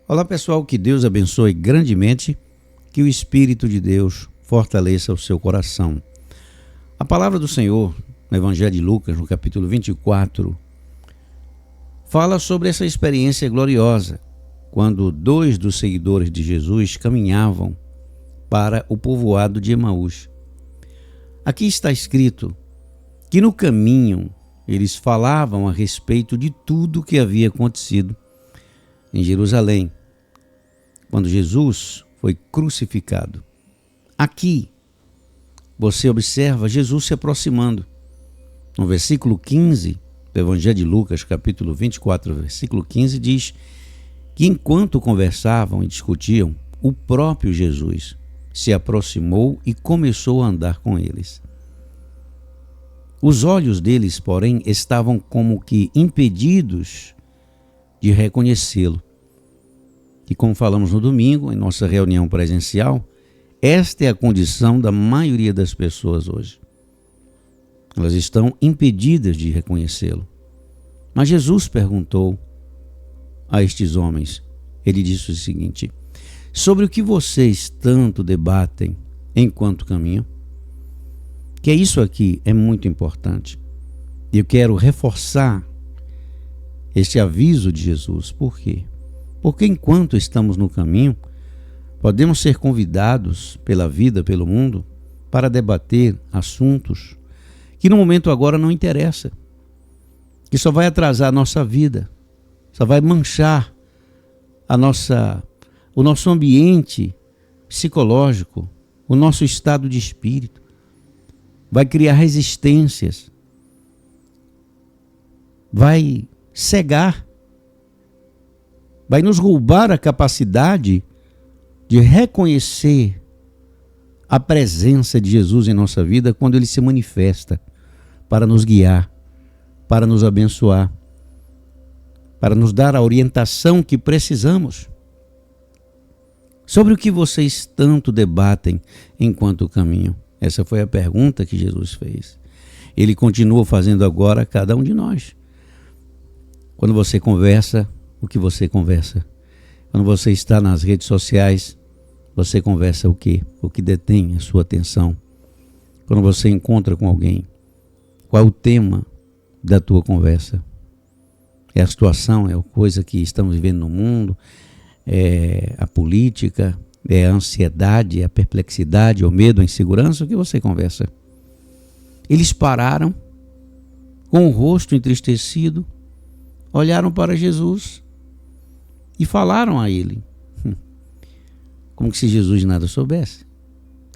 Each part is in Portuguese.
Olá pessoal, que Deus abençoe grandemente, que o Espírito de Deus fortaleça o seu coração. A palavra do Senhor, no Evangelho de Lucas, no capítulo 24, fala sobre essa experiência gloriosa, quando dois dos seguidores de Jesus caminhavam para o povoado de Emaús. Aqui está escrito que no caminho eles falavam a respeito de tudo o que havia acontecido em Jerusalém, quando Jesus foi crucificado. Aqui você observa Jesus se aproximando. No versículo 15 do Evangelho de Lucas, capítulo 24, versículo 15, diz que enquanto conversavam e discutiam, o próprio Jesus se aproximou e começou a andar com eles. Os olhos deles, porém, estavam como que impedidos de reconhecê-lo. E como falamos no domingo, em nossa reunião presencial, esta é a condição da maioria das pessoas hoje. Elas estão impedidas de reconhecê-lo. Mas Jesus perguntou a estes homens, ele disse o seguinte: sobre o que vocês tanto debatem enquanto caminham? Que isso aqui é muito importante. E eu quero reforçar este aviso de Jesus. Por quê? Porque enquanto estamos no caminho, podemos ser convidados pela vida, pelo mundo, para debater assuntos que no momento agora não interessa, que só vai atrasar a nossa vida, só vai manchar o nosso ambiente psicológico, o nosso estado de espírito, vai criar resistências, vai cegar, vai nos roubar a capacidade de reconhecer a presença de Jesus em nossa vida quando ele se manifesta para nos guiar, para nos abençoar, para nos dar a orientação que precisamos. Sobre o que vocês tanto debatem enquanto caminham? Essa foi a pergunta que Jesus fez. Ele continua fazendo agora a cada um de nós. Quando você conversa, o que você conversa? Quando você está nas redes sociais, você conversa o quê? O que detém a sua atenção? Quando você encontra com alguém, qual é o tema da tua conversa? É a situação, é a coisa que estamos vivendo no mundo, é a política, é a ansiedade, é a perplexidade, é o medo, a insegurança? O que você conversa? Eles pararam, com o rosto entristecido, olharam para Jesus e falaram a ele, como que se Jesus nada soubesse.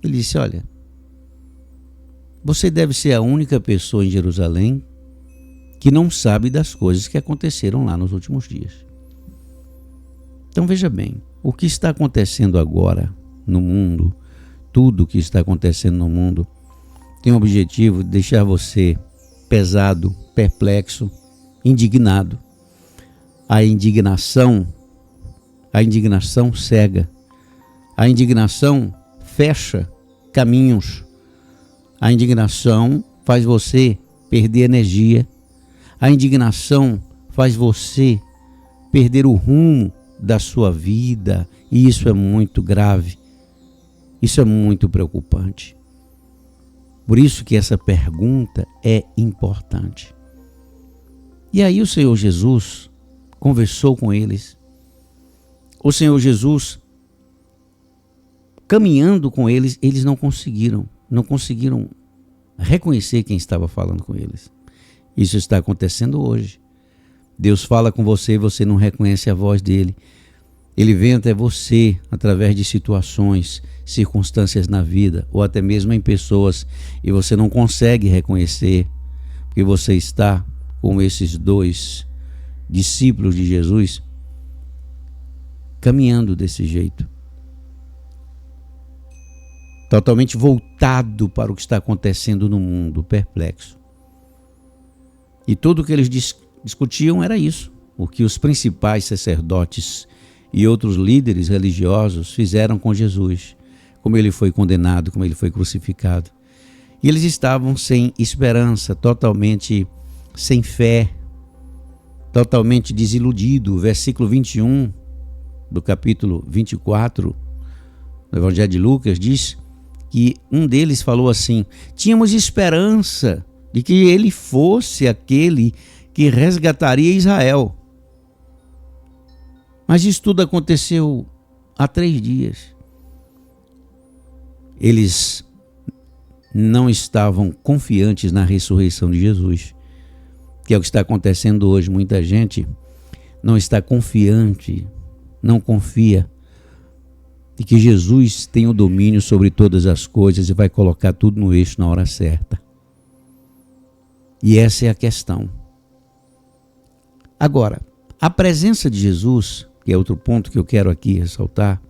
Ele disse: olha, você deve ser a única pessoa em Jerusalém que não sabe das coisas que aconteceram lá nos últimos dias. Então veja bem, o que está acontecendo agora no mundo, tudo o que está acontecendo no mundo, tem o objetivo de deixar você pesado, perplexo, indignado. A indignação cega. A indignação fecha caminhos. A indignação faz você perder energia. A indignação faz você perder o rumo da sua vida. E isso é muito grave. Isso é muito preocupante. Por isso que essa pergunta é importante. E aí o Senhor Jesus conversou com eles. O Senhor Jesus, caminhando com eles, eles não conseguiram reconhecer quem estava falando com eles. Isso está acontecendo hoje. Deus fala com você e você não reconhece a voz dele. Ele vem até você através de situações, circunstâncias na vida, ou até mesmo em pessoas, e você não consegue reconhecer, porque você está como esses dois discípulos de Jesus, caminhando desse jeito, totalmente voltado para o que está acontecendo no mundo, perplexo. E tudo o que eles discutiam era isso, o que os principais sacerdotes e outros líderes religiosos fizeram com Jesus, como ele foi condenado, como ele foi crucificado. E eles estavam sem esperança, totalmente sem fé, totalmente desiludido. Versículo 21 do capítulo 24 do Evangelho de Lucas, diz que um deles falou assim: tínhamos esperança de que ele fosse aquele que resgataria Israel. Mas isso tudo aconteceu há 3 dias. Eles não estavam confiantes na ressurreição de Jesus, que é o que está acontecendo hoje. Muita gente não está confiante, não confia de que Jesus tem o domínio sobre todas as coisas e vai colocar tudo no eixo na hora certa. E essa é a questão. Agora, a presença de Jesus, que é outro ponto que eu quero aqui ressaltar,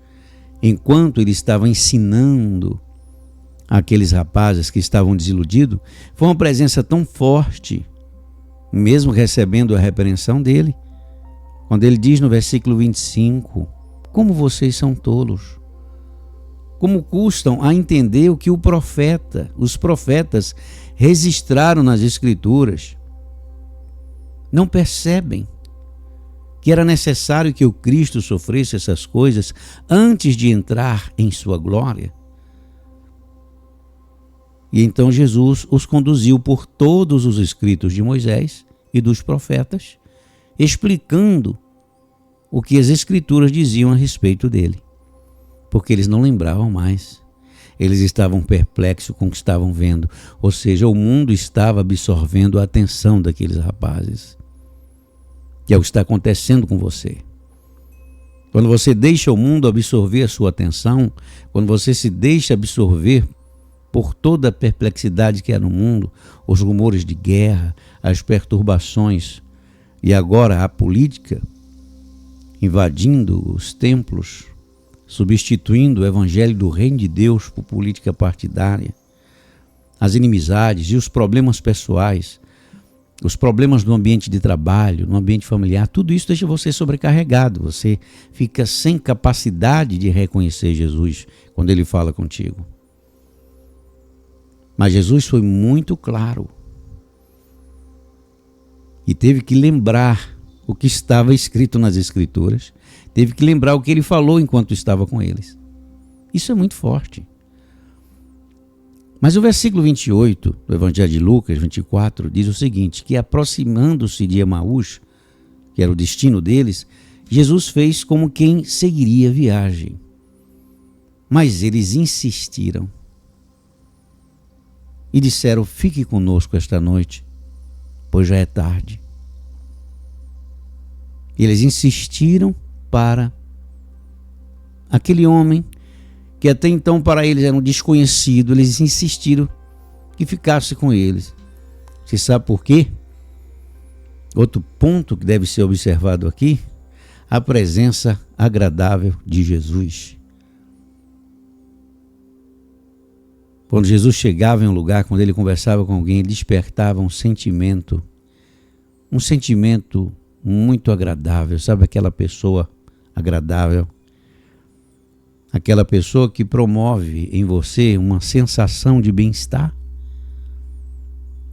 enquanto ele estava ensinando aqueles rapazes que estavam desiludidos, foi uma presença tão forte, mesmo recebendo a repreensão dele, quando ele diz no versículo 25, como vocês são tolos, como custam a entender o que os profetas registraram nas Escrituras. Não percebem que era necessário que o Cristo sofresse essas coisas antes de entrar em sua glória? E então Jesus os conduziu por todos os escritos de Moisés e dos profetas, explicando o que as Escrituras diziam a respeito dele, porque eles não lembravam mais. Eles estavam perplexos com o que estavam vendo, ou seja, o mundo estava absorvendo a atenção daqueles rapazes, que é o que está acontecendo com você. Quando você deixa o mundo absorver a sua atenção, quando você se deixa absorver por toda a perplexidade que há no mundo, os rumores de guerra, as perturbações e agora a política invadindo os templos, substituindo o evangelho do reino de Deus por política partidária, as inimizades e os problemas pessoais, os problemas no ambiente de trabalho, no ambiente familiar, tudo isso deixa você sobrecarregado, você fica sem capacidade de reconhecer Jesus quando ele fala contigo. Mas Jesus foi muito claro e teve que lembrar o que estava escrito nas Escrituras, teve que lembrar o que ele falou enquanto estava com eles. Isso é muito forte. Mas o versículo 28 do Evangelho de Lucas 24 diz o seguinte, que aproximando-se de Emaús, que era o destino deles, Jesus fez como quem seguiria a viagem. Mas eles insistiram e disseram, fique conosco esta noite, pois já é tarde. Eles insistiram para aquele homem, que até então para eles era um desconhecido, eles insistiram que ficasse com eles. Você sabe por quê? Outro ponto que deve ser observado aqui, a presença agradável de Jesus. Quando Jesus chegava em um lugar, quando ele conversava com alguém, ele despertava um sentimento muito agradável. Sabe aquela pessoa agradável? Aquela pessoa que promove em você uma sensação de bem-estar?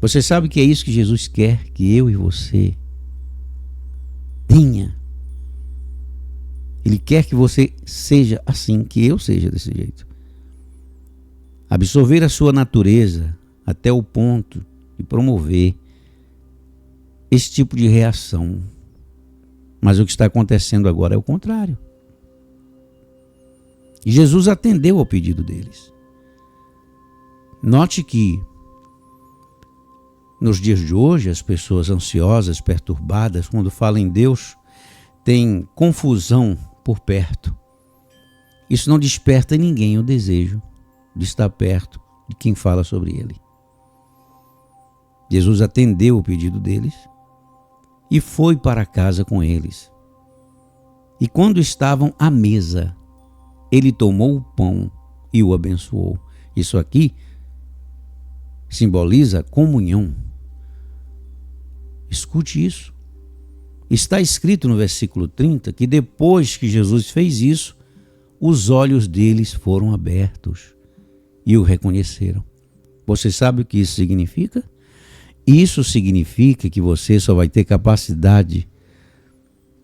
Você sabe que é isso que Jesus quer que eu e você tenha. Ele quer que você seja assim, que eu seja desse jeito. Absorver a sua natureza até o ponto de promover esse tipo de reação. Mas o que está acontecendo agora é o contrário. E Jesus atendeu ao pedido deles. Note que nos dias de hoje as pessoas ansiosas, perturbadas, quando falam em Deus, têm confusão por perto. Isso não desperta em ninguém o desejo de estar perto de quem fala sobre ele. Jesus atendeu o pedido deles e foi para casa com eles. E quando estavam à mesa, ele tomou o pão e o abençoou. Isso aqui simboliza comunhão. Escute isso. Está escrito no versículo 30 que depois que Jesus fez isso, os olhos deles foram abertos e o reconheceram. Você sabe o que isso significa? Isso significa que você só vai ter capacidade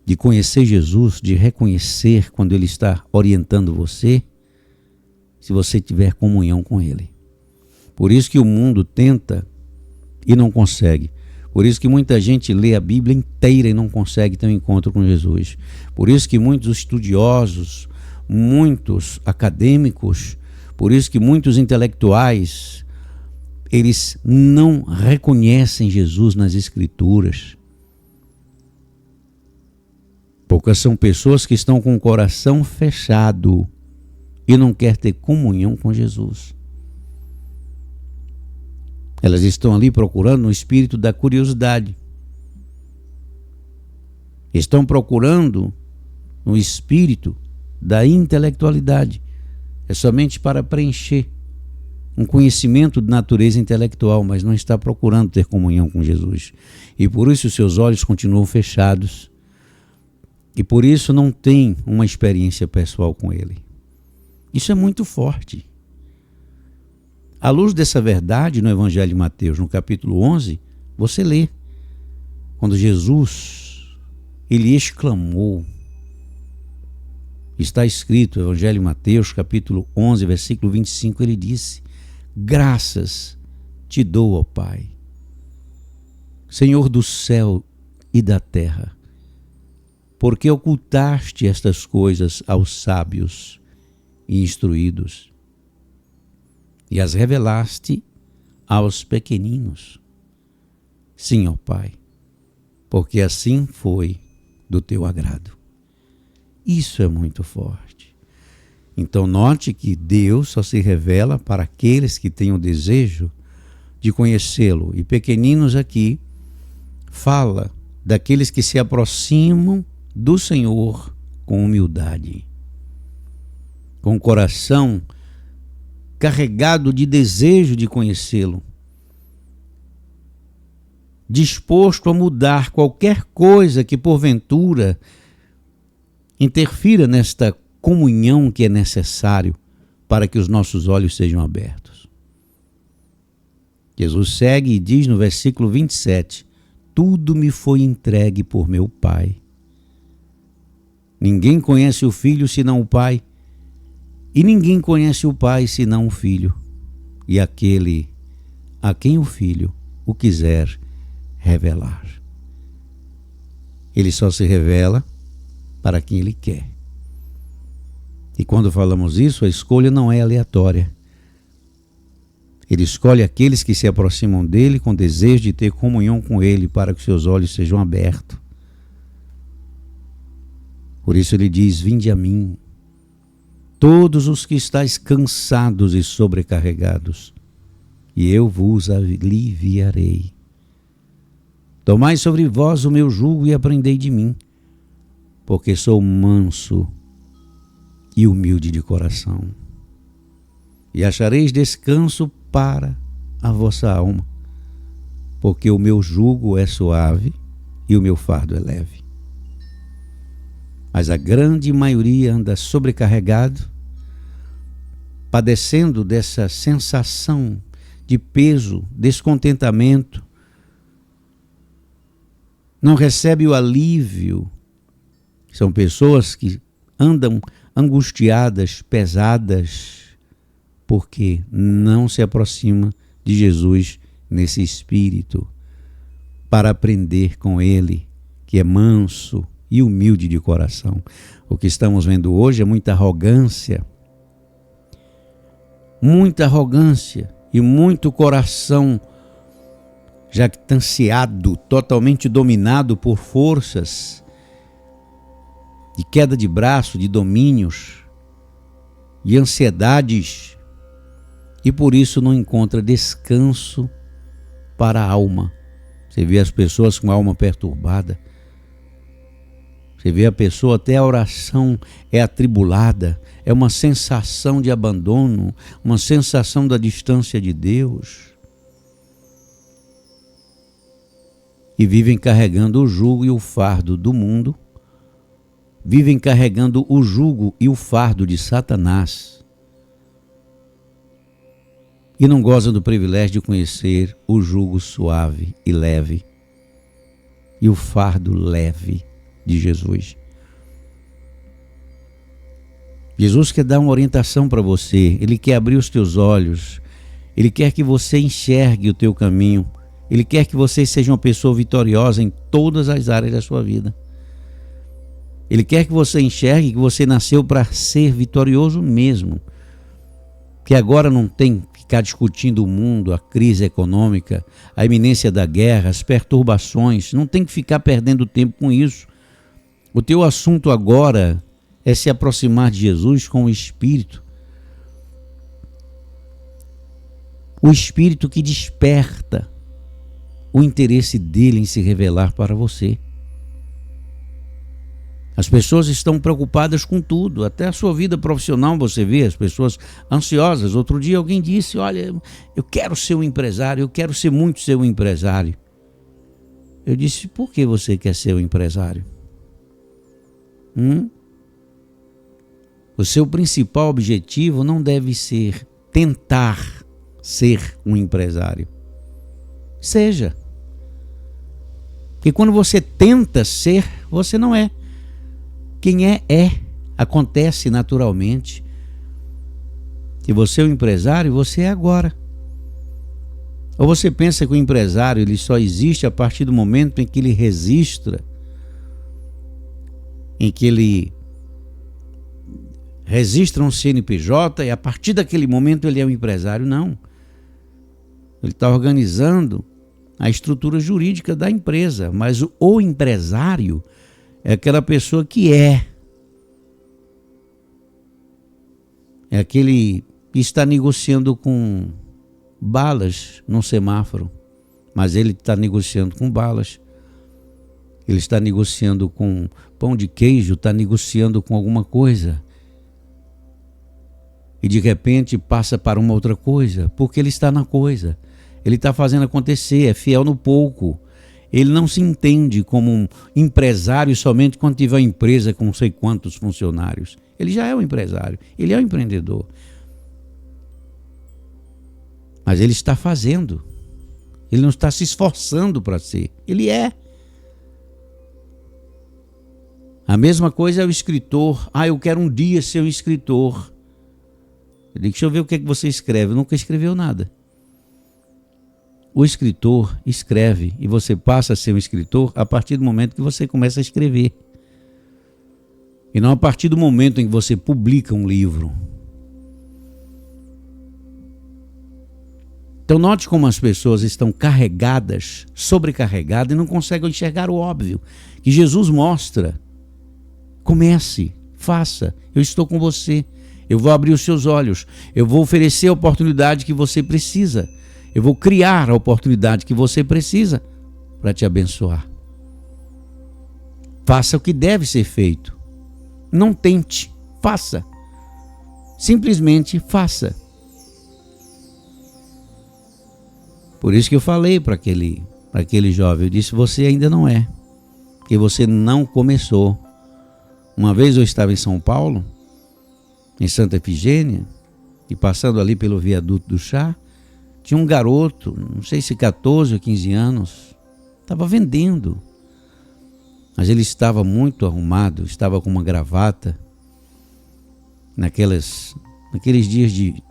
de conhecer Jesus, de reconhecer quando Ele está orientando você, se você tiver comunhão com Ele. Por isso que o mundo tenta e não consegue. Por isso que muita gente lê a Bíblia inteira e não consegue ter um encontro com Jesus. Por isso que muitos estudiosos, muitos acadêmicos, por isso que muitos intelectuais, eles não reconhecem Jesus nas Escrituras. Poucas são pessoas que estão com o coração fechado e não querem ter comunhão com Jesus. Elas estão ali procurando no espírito da curiosidade. Estão procurando no espírito da intelectualidade. É somente para preencher um conhecimento de natureza intelectual, mas não está procurando ter comunhão com Jesus. E por isso os seus olhos continuam fechados. E por isso não tem uma experiência pessoal com Ele. Isso é muito forte. À luz dessa verdade, no Evangelho de Mateus, no capítulo 11, você lê, quando Jesus, ele exclamou, está escrito, Evangelho de Mateus, capítulo 11, versículo 25, ele disse: graças te dou, ó Pai, Senhor do céu e da terra, porque ocultaste estas coisas aos sábios e instruídos e as revelaste aos pequeninos. Sim, ó Pai, porque assim foi do teu agrado. Isso é muito forte. Então note que Deus só se revela para aqueles que têm o desejo de conhecê-lo. E pequeninos aqui fala daqueles que se aproximam do Senhor com humildade, com o coração carregado de desejo de conhecê-lo, disposto a mudar qualquer coisa que porventura interfira nesta comunhão que é necessário para que os nossos olhos sejam abertos. Jesus segue e diz no versículo 27, tudo me foi entregue por meu Pai. Ninguém conhece o Filho senão o Pai, e ninguém conhece o Pai senão o Filho, e aquele a quem o Filho o quiser revelar. Ele só se revela para quem Ele quer. E quando falamos isso, a escolha não é aleatória. Ele escolhe aqueles que se aproximam dele com desejo de ter comunhão com Ele, para que seus olhos sejam abertos. Por isso Ele diz, vinde a mim, todos os que estáis cansados e sobrecarregados, e eu vos aliviarei. Tomai sobre vós o meu jugo e aprendei de mim, porque sou manso e humilde de coração, e achareis descanso para a vossa alma, porque o meu jugo é suave e o meu fardo é leve. Mas a grande maioria anda sobrecarregado, padecendo dessa sensação de peso, descontentamento, não recebe o alívio. São pessoas que andam angustiadas, pesadas, porque não se aproxima de Jesus nesse espírito, para aprender com Ele, que é manso e humilde de coração. O que estamos vendo hoje é muita arrogância e muito coração jactanciado, totalmente dominado por forças de queda de braço, de domínios, de ansiedades, e por isso não encontra descanso para a alma. Você vê as pessoas com a alma perturbada, você vê a pessoa, até a oração é atribulada, é uma sensação de abandono, uma sensação da distância de Deus. E vivem carregando o jugo e o fardo do mundo, vivem carregando o jugo e o fardo de Satanás, e não gozam do privilégio de conhecer o jugo suave e leve, e o fardo leve de Jesus. Jesus quer dar uma orientação para você, Ele quer abrir os teus olhos, Ele quer que você enxergue o teu caminho, Ele quer que você seja uma pessoa vitoriosa em todas as áreas da sua vida. Ele quer que você enxergue que você nasceu para ser vitorioso mesmo, que agora não tem que ficar discutindo o mundo, a crise econômica, a iminência da guerra, as perturbações, não tem que ficar perdendo tempo com isso. O teu assunto agora é se aproximar de Jesus com o Espírito. O Espírito que desperta o interesse dele em se revelar para você. As pessoas estão preocupadas com tudo, até a sua vida profissional você vê as pessoas ansiosas. Outro dia alguém disse, olha, eu quero ser um empresário, eu quero ser muito ser um empresário. Eu disse, por que você quer ser um empresário? O seu principal objetivo não deve ser tentar ser um empresário. Seja. Porque quando você tenta ser, você não é. Quem é. Acontece naturalmente. Se você é um empresário, você é agora. Ou você pensa que o empresário ele só existe a partir do momento em que ele registra, em que ele registra um CNPJ e a partir daquele momento ele é um empresário? Não. Ele está organizando a estrutura jurídica da empresa, mas o empresário é aquela pessoa que é aquele que está negociando com balas no semáforo, mas ele está negociando com balas. Ele está negociando com pão de queijo, está negociando com alguma coisa. E de repente passa para uma outra coisa, porque ele está na coisa. Ele está fazendo acontecer, é fiel no pouco. Ele não se entende como um empresário somente quando tiver uma empresa com não sei quantos funcionários. Ele já é um empresário, ele é um empreendedor. Mas ele está fazendo. Ele não está se esforçando para ser. Ele é. A mesma coisa é o escritor. Eu quero um dia ser um escritor. Eu digo, deixa eu ver o que é que você escreve. Nunca escreveu nada. O escritor escreve e você passa a ser um escritor a partir do momento que você começa a escrever. E não a partir do momento em que você publica um livro. Então note como as pessoas estão carregadas, sobrecarregadas e não conseguem enxergar o óbvio. Que Jesus mostra. Comece, faça, eu estou com você. Eu vou abrir os seus olhos. Eu vou oferecer a oportunidade que você precisa. Eu vou criar a oportunidade que você precisa para te abençoar. Faça o que deve ser feito. Não tente, faça. Simplesmente faça. Por isso que eu falei para aquele jovem, eu disse, você ainda não é, porque você não começou. Uma vez eu estava em São Paulo, em Santa Efigênia, e passando ali pelo viaduto do Chá, tinha um garoto, não sei se 14 ou 15 anos, estava vendendo. Mas ele estava muito arrumado, estava com uma gravata. Naqueles dias de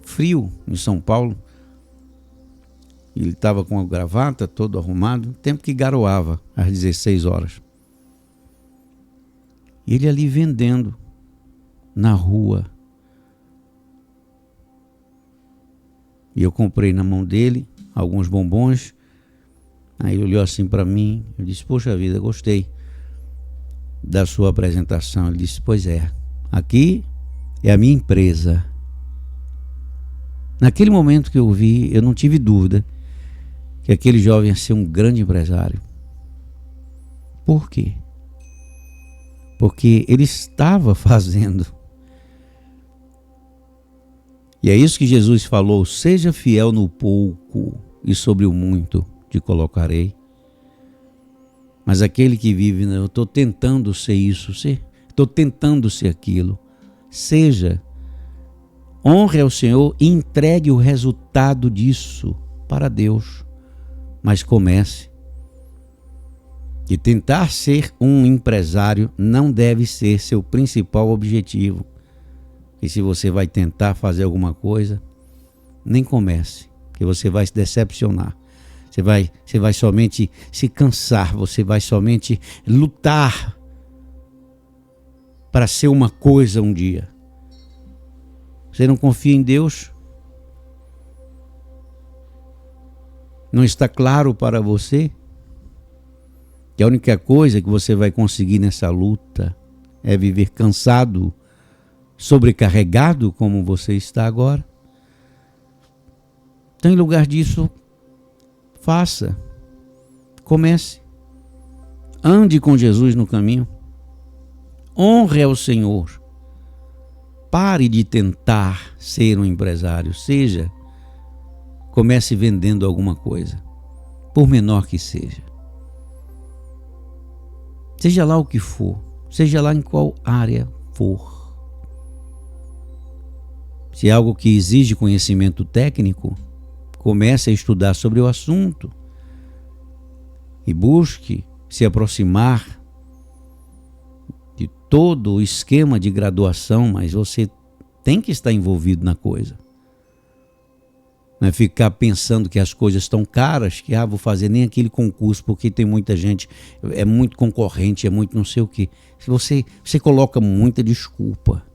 frio em São Paulo, ele estava com a gravata, todo arrumado, tempo que garoava, às 16 horas. E ele ali vendendo na rua. E eu comprei na mão dele alguns bombons. Aí ele olhou assim para mim. Eu disse, poxa vida, gostei da sua apresentação. Ele disse, pois é, aqui é a minha empresa. Naquele momento que eu vi, eu não tive dúvida que aquele jovem ia ser um grande empresário. Por quê? Porque ele estava fazendo. E é isso que Jesus falou, seja fiel no pouco e sobre o muito te colocarei. Mas aquele que vive, eu estou tentando ser isso, estou tentando ser aquilo. Seja, honre ao Senhor e entregue o resultado disso para Deus. Mas comece. que tentar ser um empresário não deve ser seu principal objetivo. E se você vai tentar fazer alguma coisa, nem comece, porque você vai se decepcionar. Você vai somente se cansar, você vai somente lutar para ser uma coisa um dia. Você não confia em Deus? Não está claro para você que a única coisa que você vai conseguir nessa luta é viver cansado, sobrecarregado como você está agora? Então, em lugar disso, faça, comece, ande com Jesus no caminho, honre ao Senhor, pare de tentar ser um empresário, comece vendendo alguma coisa, por menor que seja. Seja lá o que for, seja lá em qual área for. Se é algo que exige conhecimento técnico, comece a estudar sobre o assunto e busque se aproximar de todo o esquema de graduação, mas você tem que estar envolvido na coisa. Não é ficar pensando que as coisas estão caras, que vou fazer nem aquele concurso porque tem muita gente, é muito concorrente, é muito não sei o quê. Você coloca muita desculpa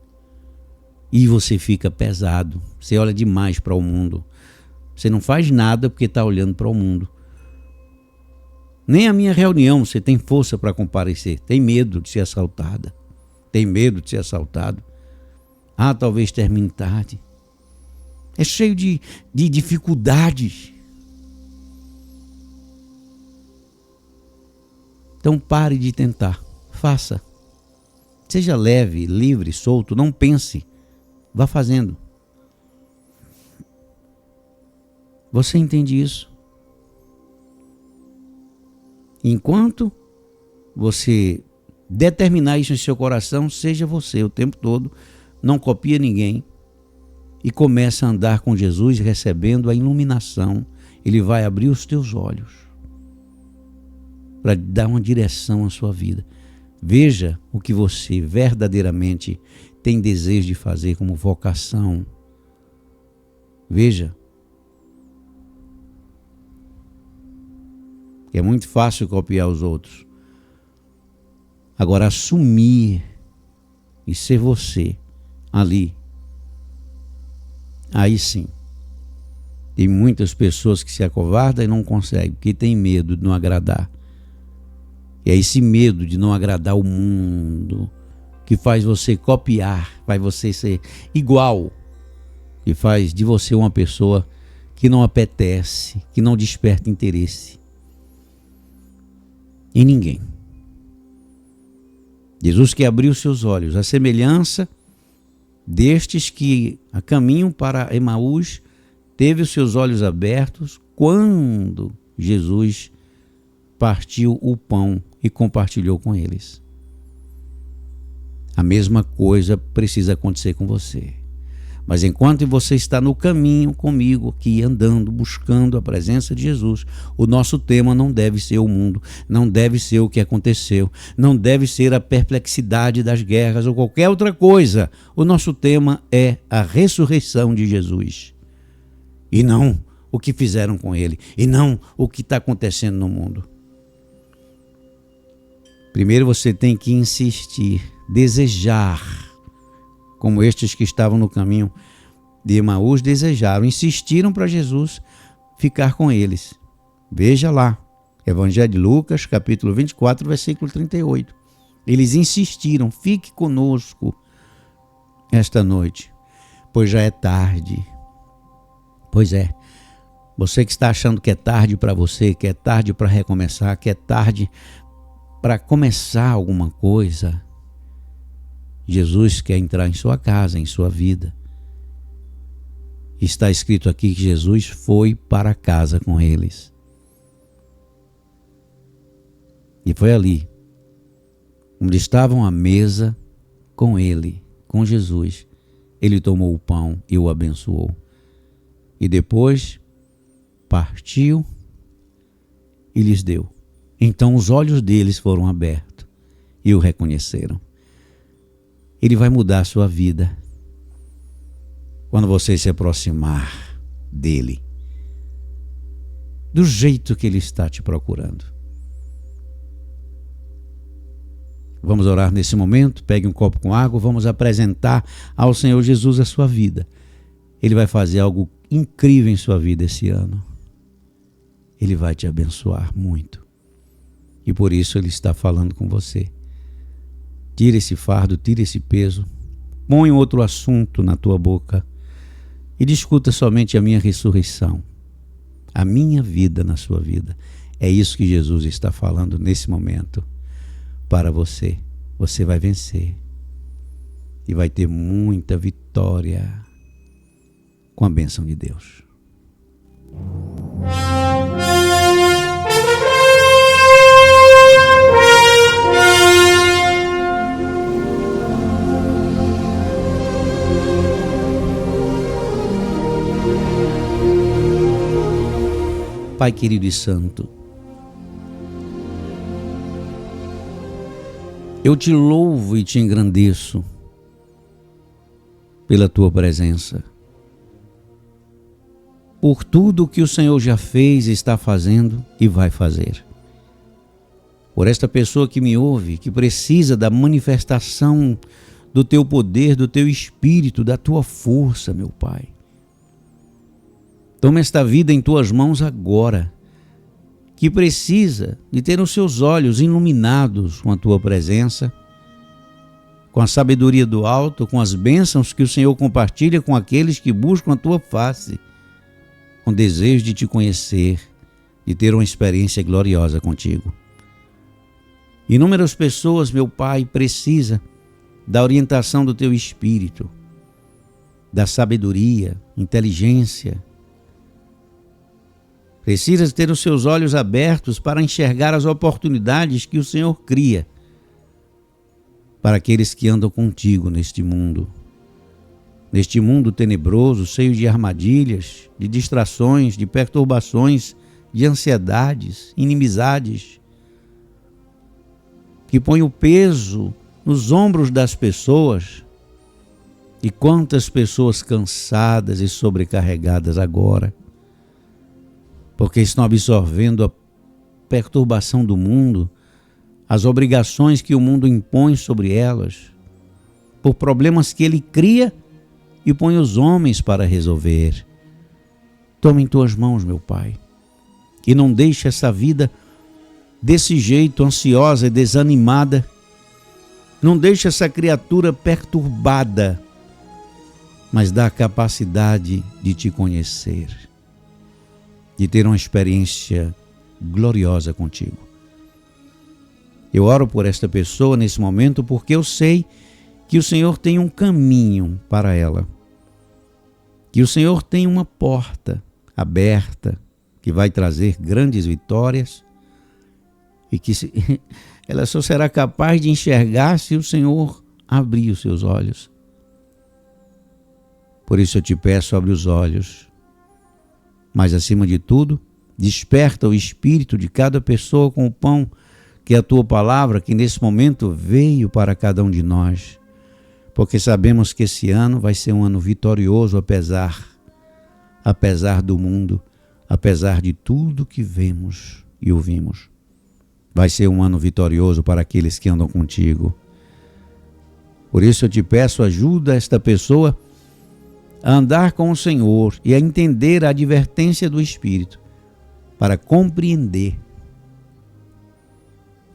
e você fica pesado, você olha demais para o mundo. Você não faz nada porque está olhando para o mundo. Nem a minha reunião você tem força para comparecer, tem medo de ser assaltada, tem medo de ser assaltado. Talvez termine tarde. É cheio de dificuldades. Então pare de tentar, faça. Seja leve, livre, solto, não pense, vá fazendo. Você entende isso? Enquanto você determinar isso em seu coração, seja você o tempo todo, não copia ninguém e começa a andar com Jesus recebendo a iluminação. Ele vai abrir os teus olhos para dar uma direção à sua vida. Veja o que você verdadeiramente tem desejo de fazer como vocação. Veja. É muito fácil copiar os outros. Agora, assumir e ser você ali, aí sim. Tem muitas pessoas que se acovardam e não conseguem, porque tem medo de não agradar. E é esse medo de não agradar o mundo que faz você copiar, faz você ser igual, que faz de você uma pessoa que não apetece, que não desperta interesse em ninguém. Jesus que abriu seus olhos, a semelhança destes que a caminho para Emaús, teve os seus olhos abertos quando Jesus partiu o pão e compartilhou com eles. A mesma coisa precisa acontecer com você. Mas enquanto você está no caminho comigo aqui, andando, buscando a presença de Jesus, o nosso tema não deve ser o mundo, não deve ser o que aconteceu, não deve ser a perplexidade das guerras ou qualquer outra coisa. O nosso tema é a ressurreição de Jesus. E não o que fizeram com ele, e não o que está acontecendo no mundo. Primeiro você tem que insistir, desejar, como estes que estavam no caminho de Emaús desejaram, insistiram para Jesus ficar com eles. Veja lá, Evangelho de Lucas, capítulo 24, versículo 38. Eles insistiram, fique conosco esta noite, pois já é tarde. Pois é, você que está achando que é tarde para você, que é tarde para recomeçar, que é tarde para começar alguma coisa, Jesus quer entrar em sua casa, em sua vida. Está escrito aqui que Jesus foi para casa com eles. E foi ali, onde estavam à mesa com ele, com Jesus. Ele tomou o pão e o abençoou. E depois partiu e lhes deu. Então os olhos deles foram abertos e o reconheceram. Ele vai mudar a sua vida quando você se aproximar dele, do jeito que ele está te procurando. Vamos orar nesse momento. Pegue um copo com água, vamos apresentar ao Senhor Jesus a sua vida. Ele vai fazer algo incrível em sua vida esse ano. Ele vai te abençoar muito. E por isso ele está falando com você. Tira esse fardo, tira esse peso. Põe outro assunto na tua boca e discuta somente a minha ressurreição, a minha vida na sua vida. É isso que Jesus está falando nesse momento para você. Você vai vencer e vai ter muita vitória com a bênção de Deus. Pai querido e santo, eu te louvo e te engrandeço pela tua presença, por tudo que o Senhor já fez, está fazendo e vai fazer. Por esta pessoa que me ouve, que precisa da manifestação do teu poder, do teu espírito, da tua força, meu Pai. Toma esta vida em tuas mãos agora, que precisa de ter os seus olhos iluminados com a tua presença, com a sabedoria do alto, com as bênçãos que o Senhor compartilha com aqueles que buscam a tua face, com desejo de te conhecer, de ter uma experiência gloriosa contigo. Inúmeras pessoas, meu Pai, precisa da orientação do teu espírito, da sabedoria, inteligência. Precisa ter os seus olhos abertos para enxergar as oportunidades que o Senhor cria para aqueles que andam contigo neste mundo tenebroso, cheio de armadilhas, de distrações, de perturbações, de ansiedades, inimizades, que põe o peso nos ombros das pessoas. E quantas pessoas cansadas e sobrecarregadas agora, porque estão absorvendo a perturbação do mundo, as obrigações que o mundo impõe sobre elas, por problemas que ele cria e põe os homens para resolver. Toma em tuas mãos, meu Pai, e não deixe essa vida desse jeito, ansiosa e desanimada. Não deixe essa criatura perturbada, mas dá a capacidade de te conhecer, de ter uma experiência gloriosa contigo. Eu oro por esta pessoa nesse momento porque eu sei que o Senhor tem um caminho para ela, que o Senhor tem uma porta aberta que vai trazer grandes vitórias e que ela só será capaz de enxergar se o Senhor abrir os seus olhos. Por isso eu te peço, abre os olhos. Mas, acima de tudo, desperta o espírito de cada pessoa com o pão, que é a tua palavra, que nesse momento veio para cada um de nós. Porque sabemos que esse ano vai ser um ano vitorioso, apesar do mundo, apesar de tudo que vemos e ouvimos. Vai ser um ano vitorioso para aqueles que andam contigo. Por isso eu te peço, ajuda esta pessoa a andar com o Senhor e a entender a advertência do Espírito, para compreender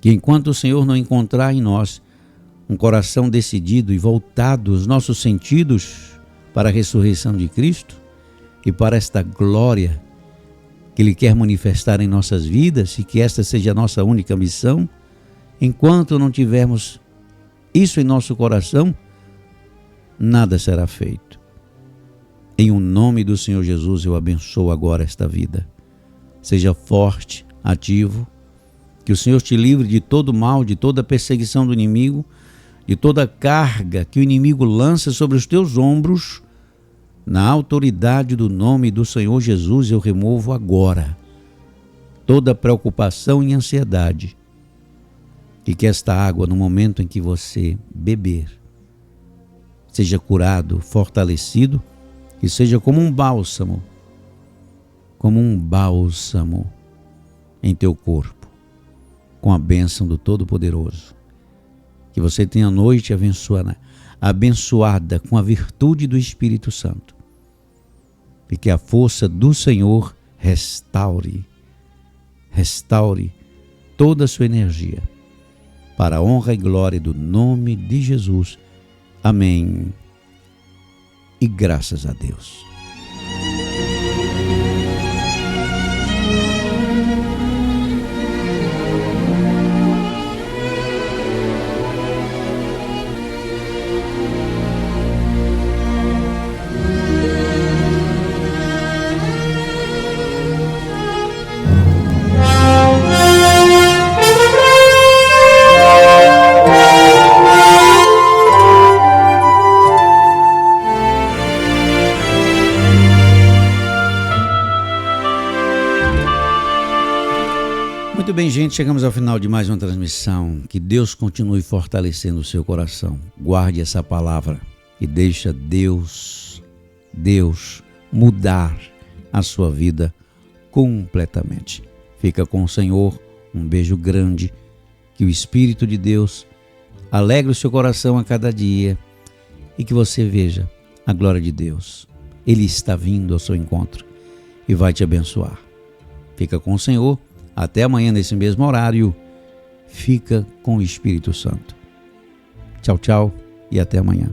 que enquanto o Senhor não encontrar em nós um coração decidido e voltado os nossos sentidos para a ressurreição de Cristo e para esta glória que Ele quer manifestar em nossas vidas, e que esta seja a nossa única missão, enquanto não tivermos isso em nosso coração, nada será feito. Em o nome do Senhor Jesus, eu abençoo agora esta vida. Seja forte, ativo, que o Senhor te livre de todo mal, de toda perseguição do inimigo, de toda carga que o inimigo lança sobre os teus ombros. Na autoridade do nome do Senhor Jesus, eu removo agora toda preocupação e ansiedade. E que esta água, no momento em que você beber, seja curado, fortalecido, e seja como um bálsamo em teu corpo, com a bênção do Todo-Poderoso. Que você tenha a noite abençoada com a virtude do Espírito Santo. E que a força do Senhor restaure toda a sua energia, para a honra e glória do nome de Jesus. Amém. E graças a Deus. Muito bem, gente, chegamos ao final de mais uma transmissão. Que Deus continue fortalecendo o seu coração. Guarde essa palavra e deixa Deus mudar a sua vida completamente. Fica com o Senhor, um beijo grande, que o Espírito de Deus alegre o seu coração a cada dia e que você veja a glória de Deus. Ele está vindo ao seu encontro e vai te abençoar. Fica com o Senhor. Até amanhã nesse mesmo horário. Fica com o Espírito Santo. Tchau, tchau e até amanhã.